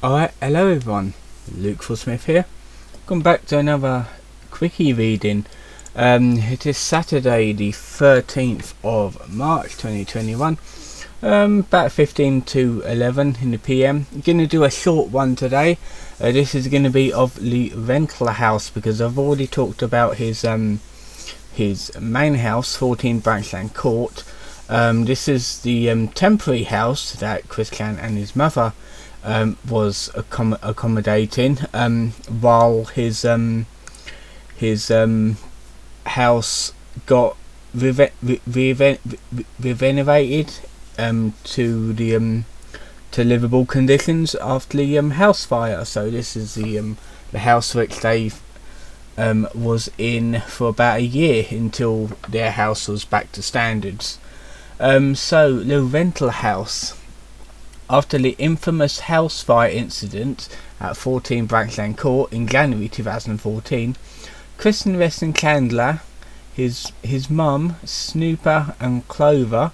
Alright, hello everyone, Luke Smith here. Welcome back to another quickie reading. It is Saturday the 13th of March 2021, about 15 to 11 in the PM. I'm going to do a short one today. This is going to be of the rental house because I've already talked about his main house, 14 Branchland Court. This is the temporary house that Chris Clan and his mother was accommodating while his house got renovated to livable conditions after the house fire. So this is the house which they was in for about a year until their house was back to standards. So the rental house. After the infamous house fire incident at 14 Branchland Court in January 2014, Chris and Weston Chandler, his mum Snoopy and Clover,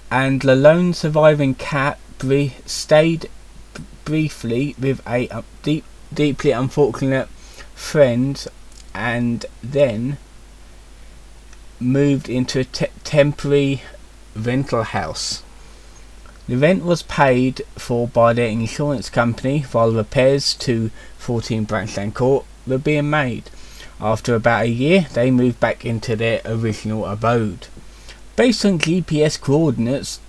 and the lone surviving cat stayed briefly with a deeply unfortunate friend, and then moved into a temporary rental house. The rent was paid for by their insurance company while repairs to 14 Branchland Court were being made. After about a year, they moved back into their original abode. Based on GPS coordinates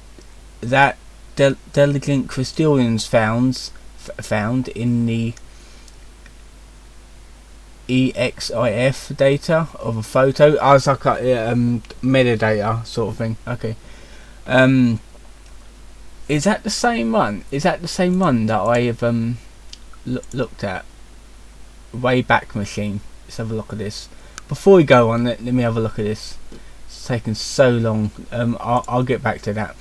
that diligent custodians found in the EXIF data of a photo. I was like metadata sort of thing. Okay. Is that the same one? Is that the same one that I have looked at? Wayback Machine. Let's have a look at this. Before we go on, let me have a look at this. It's taken so long. I'll get back to that.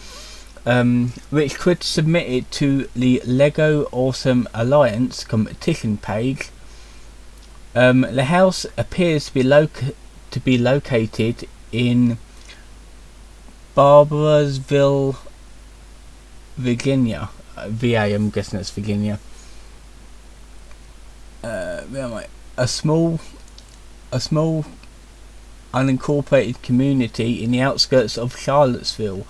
Which could submit it to the Lego Awesome Alliance competition page. The house appears to be located in Barboursville, Virginia. VA, I'm guessing that's Virginia. Where am I? A small unincorporated community in the outskirts of Charlottesville,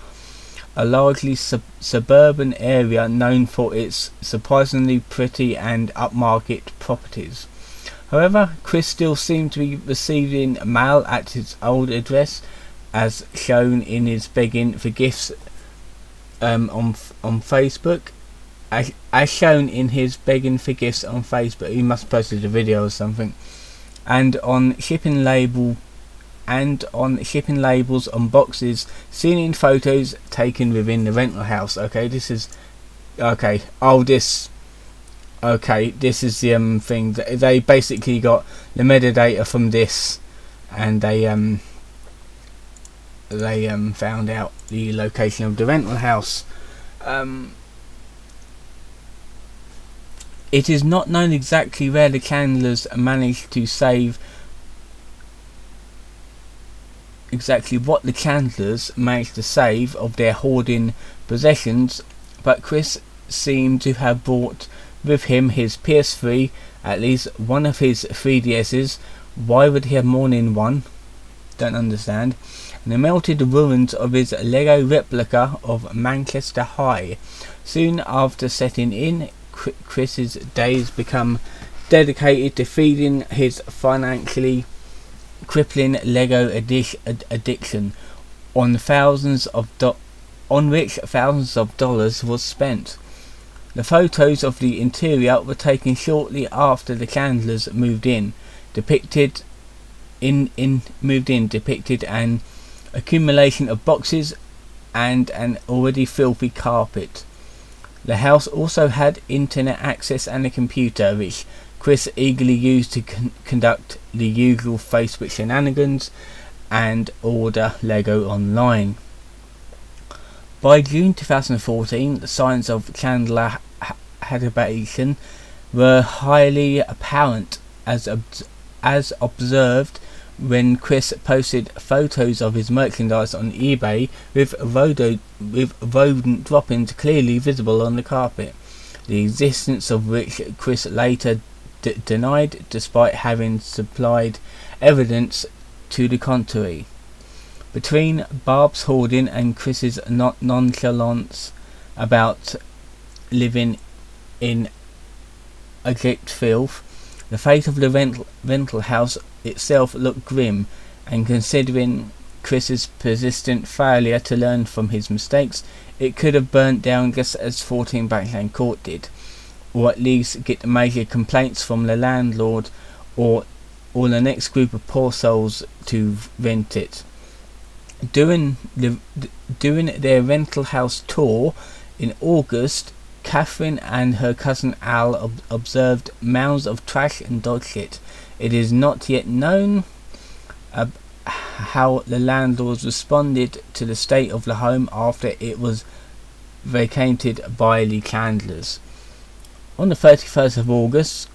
a largely suburban area known for its surprisingly pretty and upmarket properties. However, Chris still seemed to be receiving mail at his old address, as shown in his begging for gifts on Facebook. As shown in his begging for gifts on Facebook, he must have posted a video or something. And on shipping labels on boxes seen in photos taken within the rental house. Okay, this is okay. This is the thing. They basically got the metadata from this, and they found out the location of the rental house. It is not known exactly where the Chandlers managed to save. Exactly what the Chandlers managed to save of their hoarding possessions, but Chris seemed to have brought with him his PS3, at least one of his 3DS's. Why would he have more than one? Don't understand. And the melted ruins of his Lego replica of Manchester High. Soon after setting in, Chris's days become dedicated to feeding his financially crippling Lego addiction, on which thousands of dollars was spent. The photos of the interior were taken shortly after the Chandlers moved in, depicted an accumulation of boxes and an already filthy carpet. The house also had internet access and a computer, which Chris eagerly used to conduct the usual Facebook shenanigans and order Lego online. By June 2014, the signs of Chandler habitation were highly apparent, as observed when Chris posted photos of his merchandise on eBay with rodent droppings clearly visible on the carpet, the existence of which Chris later denied despite having supplied evidence to the contrary. Between Barb's hoarding and Chris's nonchalance about living in Egypt filth, the fate of the rental house itself looked grim, and considering Chris's persistent failure to learn from his mistakes, it could have burnt down just as 14 Backland Court did, or at least get major complaints from the landlord or the next group of poor souls to rent it. During their rental house tour in August, Catherine and her cousin Al observed mounds of trash and dog shit. It is not yet known how the landlords responded to the state of the home after it was vacated by the Candlers. On the 31st of August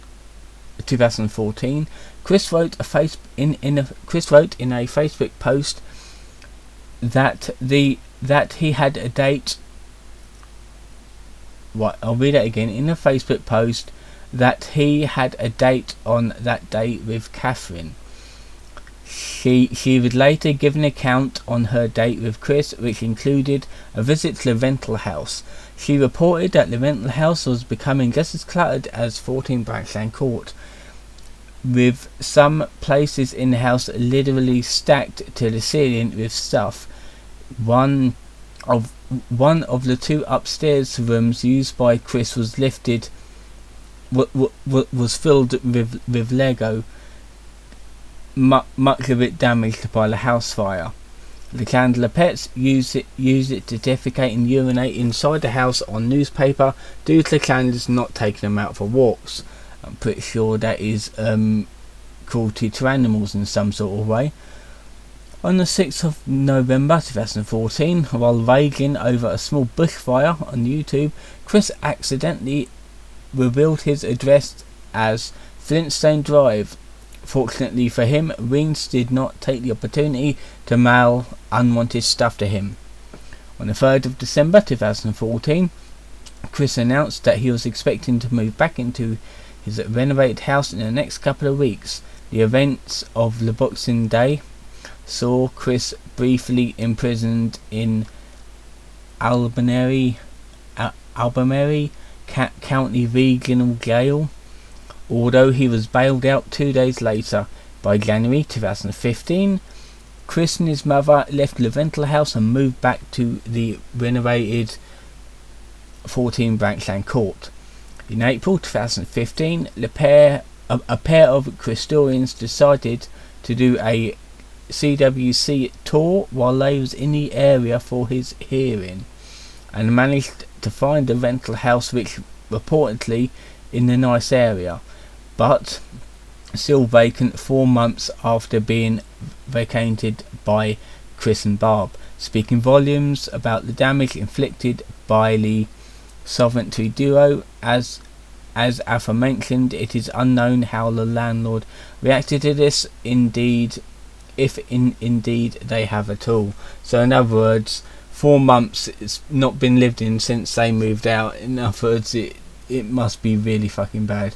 2014, Chris wrote in a Facebook post that he had a date. Right, I'll read it again. In a Facebook post, that he had a date on that day with Catherine. She would later give an account on her date with Chris, which included a visit to the rental house. She reported that the rental house was becoming just as cluttered as 14 Backland Court, with some places in the house literally stacked to the ceiling with stuff. One of the two upstairs rooms used by Chris was was filled with Lego, much of it damaged by the house fire. The Candler pets use it to defecate and urinate inside the house on newspaper due to the Candlers not taking them out for walks. I'm pretty sure that is cruelty to animals in some sort of way. On the 6th of November 2014, while raging over a small bushfire on YouTube, Chris accidentally revealed his address as Flintstone Drive. Fortunately for him, Reens did not take the opportunity to mail unwanted stuff to him. On the 3rd of December 2014, Chris announced that he was expecting to move back into his renovated house in the next couple of weeks. The events of the Boxing Day saw Chris briefly imprisoned in Albemarle County Regional Jail, although he was bailed out 2 days later. By January 2015, Chris and his mother left the rental house and moved back to the renovated 14 Backland Court. In April 2015, a pair of Christorians decided to do a CWCki tour while they was in the area for his hearing, and managed to find a rental house which reportedly in a nice area, but still vacant 4 months after being vacated by Chris and Barb, speaking volumes about the damage inflicted by the sovereignty duo. As aforementioned, it is unknown how the landlord reacted to this, if indeed they have at all. So in other words, 4 months it's not been lived in since they moved out. In other words, it must be really fucking bad.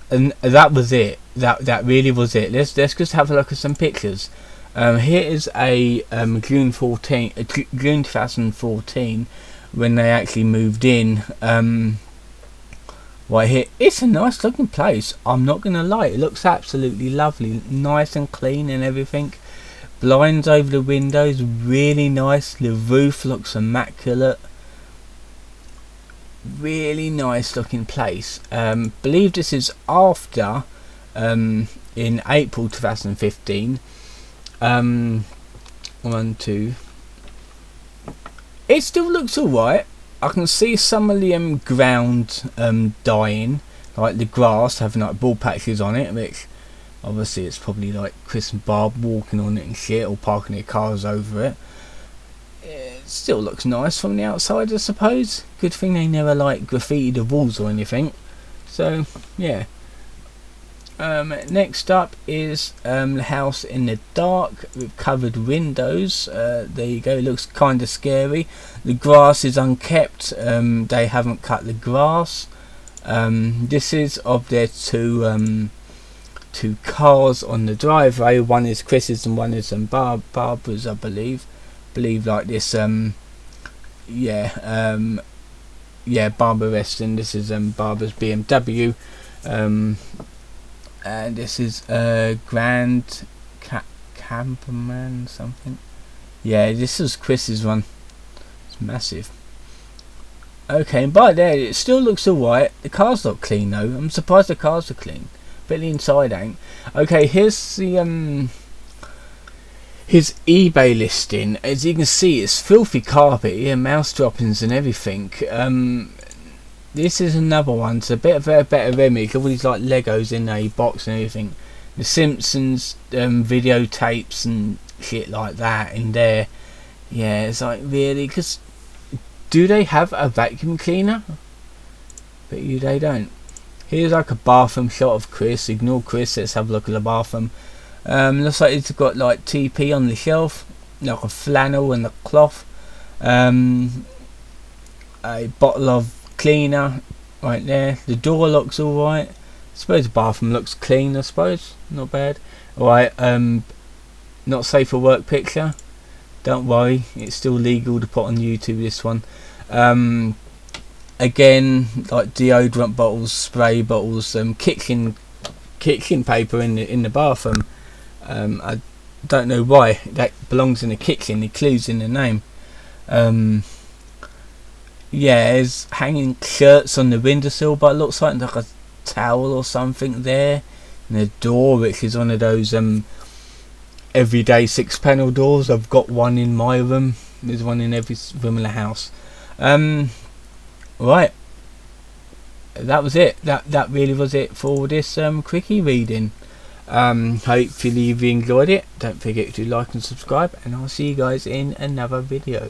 And that was it. That really was it. Let's just have a look at some pictures. Here is a June 2014 when they actually moved in. Right here, it's a nice looking place. I'm not gonna lie, it looks absolutely lovely, nice and clean and everything. Blinds over the windows, really nice. The roof looks immaculate. Really nice looking place. Believe this is after in April 2015. 1, 2. It still looks alright. I can see some of the ground dying, like the grass having like bald patches on it, which obviously it's probably like Chris and Barb walking on it and shit, or parking their cars over it. It still looks nice from the outside, I suppose. Good thing they never like graffiti the walls or anything. So yeah, Next up is the house in the dark with covered windows. There you go, looks kind of scary. The grass is unkept, they haven't cut the grass. This is of their two cars on the driveway. One is Chris's and one is Barbara's, I believe like this. Barbara Weston. This is Barbara's BMW. And this is Grand Camperman something. Yeah, this is Chris's one. It's massive. Okay, and by there it still looks alright. The car's not clean though. I'm surprised the cars are clean, but the inside ain't. Okay, here's the his eBay listing. As you can see, it's filthy carpet here, mouse droppings and everything. This is another one. It's a bit of a better image. All these like Legos in a box and everything. The Simpsons videotapes and shit like that in there. Yeah, it's like really, because do they have a vacuum cleaner? But they don't. Here's like a bathroom shot of Chris. Ignore Chris. Let's have a look at the bathroom. Looks like it's got like TP on the shelf, like a flannel and a cloth. A bottle of cleaner right there. The door looks alright. I suppose the bathroom looks clean, I suppose. Not bad. Alright, not safe for work picture. Don't worry, it's still legal to put on YouTube, this one. Again, like deodorant bottles, spray bottles, kitchen paper in the bathroom. I don't know why that belongs in the kitchen. It clues in the name. Yeah, there's hanging shirts on the windowsill, but it looks like a towel or something there. And the door, which is one of those everyday 6-panel doors. I've got one in my room. There's one in every room in the house. Right, that was it. That really was it for this quickie reading. Hopefully you enjoyed it. Don't forget to like and subscribe, and I'll see you guys in another video.